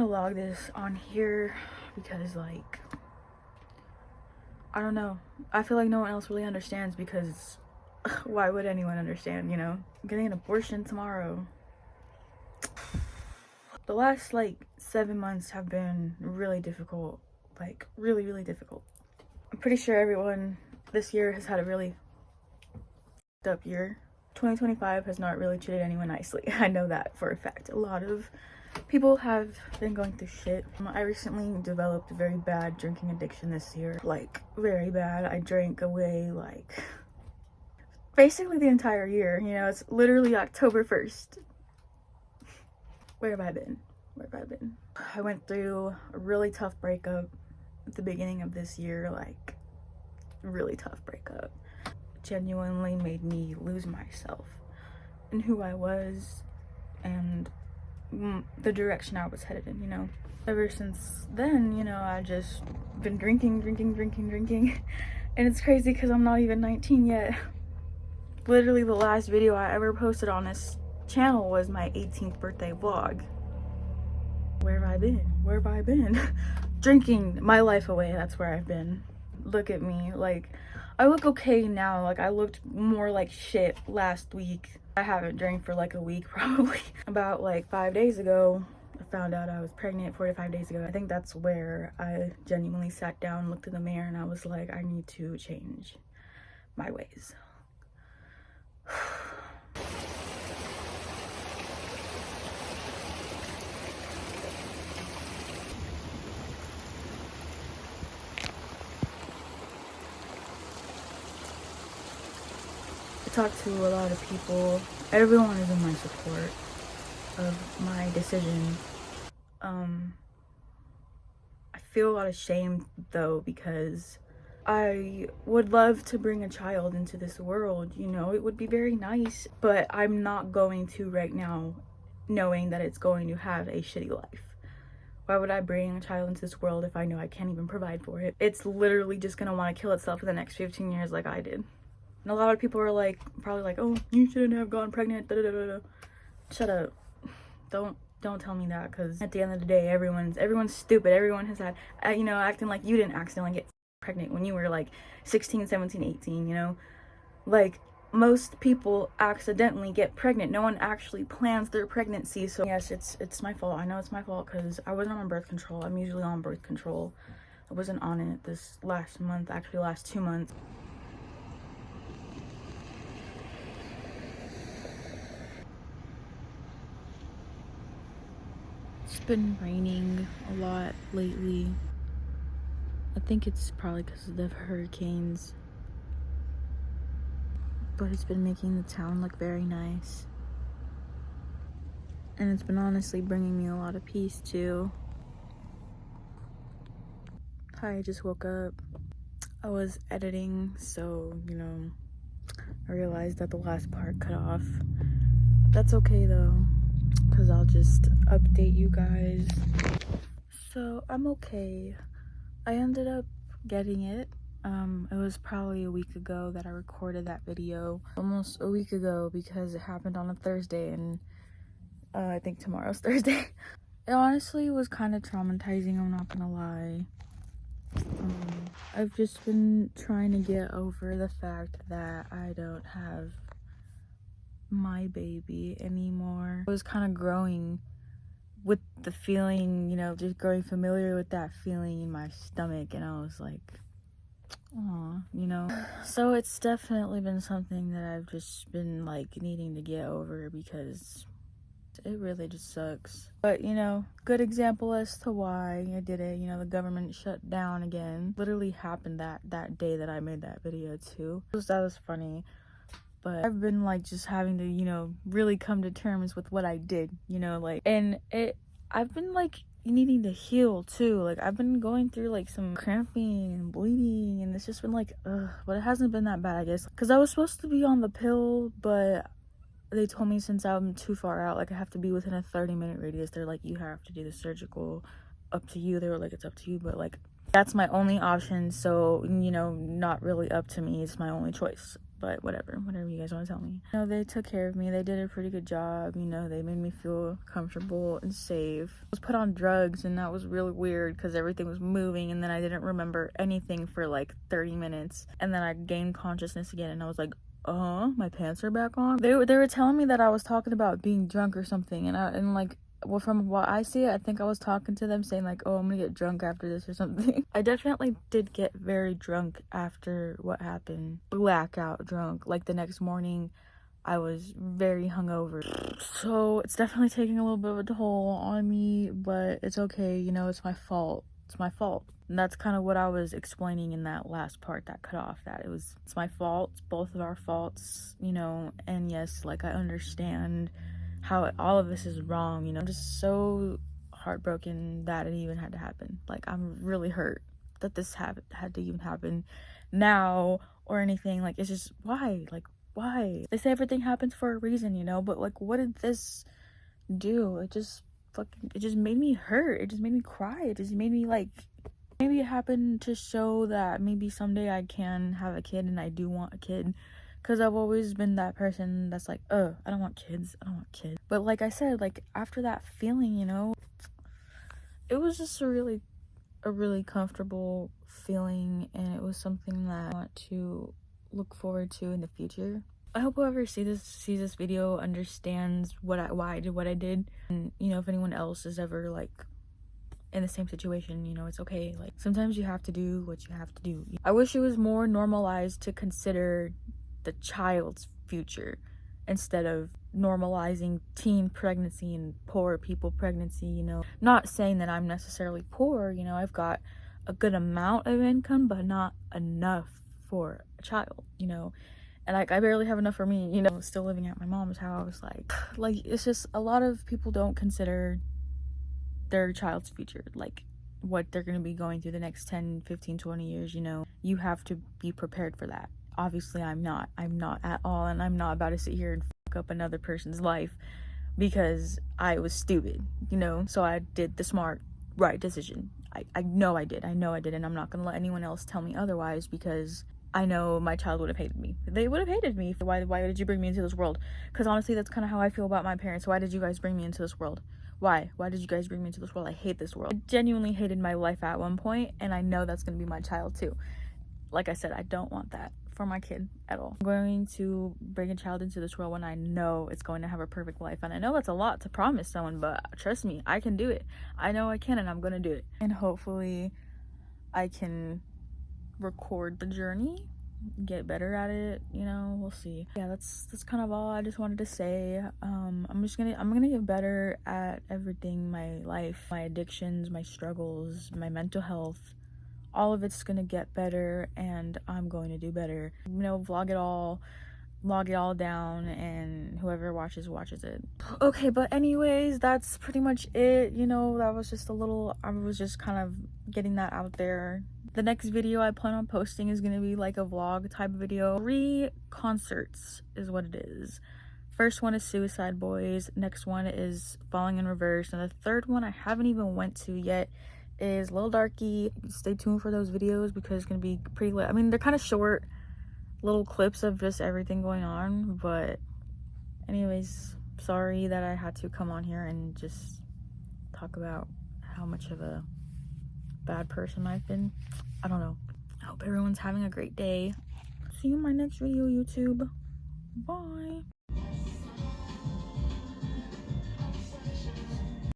want to log this on here because, like, I don't know. I feel like no one else really understands because why would anyone understand, you know? I'm getting an abortion tomorrow. The last, like, 7 months have been really difficult. Like, really, really difficult. I'm pretty sure everyone this year has had a really up year. 2025 has not really treated anyone nicely. I know that for a fact. A lot of people have been going through shit. I recently developed a very bad drinking addiction this year. Like, very bad. I drank away, like, basically the entire year. You know, it's literally October 1st. Where have I been? Where have I been? I went through a really tough breakup at the beginning of this year. Like, really tough breakup. Genuinely made me lose myself and who I was and the direction I was headed in, you know. Ever since then, you know, I just been drinking. And it's crazy because I'm not even 19 yet. Literally the last video I ever posted on this channel was my 18th birthday vlog. Where have I been? Where have I been? Drinking my life away, that's where I've been. Look at me, like, I look okay now. Like, I looked more like shit last week. I haven't drank for like a week probably. About like 5 days ago, I found out I was pregnant 4 to 5 days ago. I think that's where I genuinely sat down, looked in the mirror, and I was like, I need to change my ways. I talked to a lot of people. Everyone is in my support of my decision. I feel a lot of shame though because I would love to bring a child into this world, you know, it would be very nice, but I'm not going to right now knowing that it's going to have a shitty life. Why would I bring a child into this world if I know I can't even provide for it? It's literally just gonna want to kill itself in the next 15 years like I did. And a lot of people are like, probably like, oh, you shouldn't have gotten pregnant, da da da da. Shut up. Don't tell me that, because at the end of the day, everyone's stupid. Everyone has had, you know, acting like you didn't accidentally get pregnant when you were like 16, 17, 18, you know? Like, most people accidentally get pregnant. No one actually plans their pregnancy. So yes, it's my fault. I know it's my fault because I wasn't on birth control. I'm usually on birth control. I wasn't on it this last month, actually last 2 months. It's been raining a lot lately. I think it's probably because of the hurricanes. But it's been making the town look very nice. And it's been honestly bringing me a lot of peace too. Hi, I just woke up. I was editing, so, you know, I realized that the last part cut off. That's okay though, because I'll just update you guys. So I'm okay. I ended up getting it. It was probably a week ago that I recorded that video. Almost a week ago because it happened on a Thursday and I think tomorrow's Thursday. It honestly was kind of traumatizing, I'm not gonna lie. I've just been trying to get over the fact that I don't have my baby anymore. I was kind of growing with the feeling, you know, just growing familiar with that feeling in my stomach, and I was like, aw, you know. So it's definitely been something that I've just been like needing to get over because it really just sucks. But, you know, good example as to why I did it. You know, the government shut down again. Literally happened that day that I made that video too. That was funny. But I've been like just having to, you know, really come to terms with what I did, you know, like, and I've been like needing to heal too. Like, I've been going through like some cramping and bleeding, and it's just been like, ugh, but it hasn't been that bad, I guess, because I was supposed to be on the pill, but they told me since I'm too far out, like I have to be within a 30-minute radius. They're like, you have to do the surgical, up to you. They were like, it's up to you, but like that's my only option, so, you know, not really up to me. It's my only choice. but whatever you guys want to tell me. You know, they took care of me. They did a pretty good job. You know, they made me feel comfortable and safe. I was put on drugs, and that was really weird because everything was moving, and then I didn't remember anything for like 30 minutes, and then I gained consciousness again, and I was like, my pants are back on. They were telling me that I was talking about being drunk or something, and like, well, from what I see, I think I was talking to them saying like, oh, I'm gonna get drunk after this or something. I definitely did get very drunk after what happened. Blackout drunk. Like the next morning, I was very hungover. So it's definitely taking a little bit of a toll on me, but it's okay. You know, it's my fault. It's my fault. And that's kind of what I was explaining in that last part that cut off, that it's my fault. It's both of our faults, you know, and yes, like I understand how all of this is wrong, you know. I'm just so heartbroken that it even had to happen. Like, I'm really hurt that this had to even happen now or anything. Like, it's just, why? Like, why? They say everything happens for a reason, you know, but like, what did this do? It just made me hurt. It just made me cry. It just made me like, maybe it happened to show that maybe someday I can have a kid, and I do want a kid. Because I've always been that person that's like, I don't want kids. But like I said, like after that feeling, you know, it was just a really comfortable feeling, and it was something that I want to look forward to in the future. I hope whoever sees this video understands why I did what I did. And, you know, if anyone else is ever like in the same situation, you know, it's okay. Like, sometimes you have to do what you have to do. I wish it was more normalized to consider the child's future instead of normalizing teen pregnancy and poor people pregnancy, you know. Not saying that I'm necessarily poor, you know, I've got a good amount of income, but not enough for a child, you know. And like, I barely have enough for me, you know. Still living at my mom's house, like it's just a lot of people don't consider their child's future, like what they're going to be going through the next 10, 15, 20 years, you know. You have to be prepared for that. Obviously, I'm not at all, and I'm not about to sit here and fuck up another person's life because I was stupid, you know. So I did the smart, right decision. I know I did, and I'm not gonna let anyone else tell me otherwise, because I know my child would have hated me. They would have hated me. Why did you bring me into this world? Because honestly, that's kind of how I feel about my parents. Why did you guys bring me into this world? Why did you guys bring me into this world? I hate this world. I genuinely hated my life at one point, and I know that's gonna be my child too. Like I said, I don't want that for my kid at all. I'm going to bring a child into this world when I know it's going to have a perfect life. And I know that's a lot to promise someone, but trust me, I can do it. I know I can, and I'm going to do it. And hopefully I can record the journey, get better at it, you know. We'll see. Yeah, that's kind of all I just wanted to say. I'm gonna get better at everything, my life, my addictions, my struggles, my mental health. All of it's gonna get better, and I'm going to do better. You know, vlog it all, log it all down, and whoever watches it. Okay, but anyways, that's pretty much it. You know, that was just I was just kind of getting that out there. The next video I plan on posting is gonna be like a vlog type video. 3 concerts is what it is. First one is Suicide Boys, next one is Falling in Reverse, and the third one I haven't even went to yet is Lil Darkie. Stay tuned for those videos because it's gonna be pretty lit. I mean, they're kind of short little clips of just everything going on, but anyways, sorry that I had to come on here and just talk about how much of a bad person I've been. I don't know. I hope everyone's having a great day. See you in my next video, YouTube. Bye.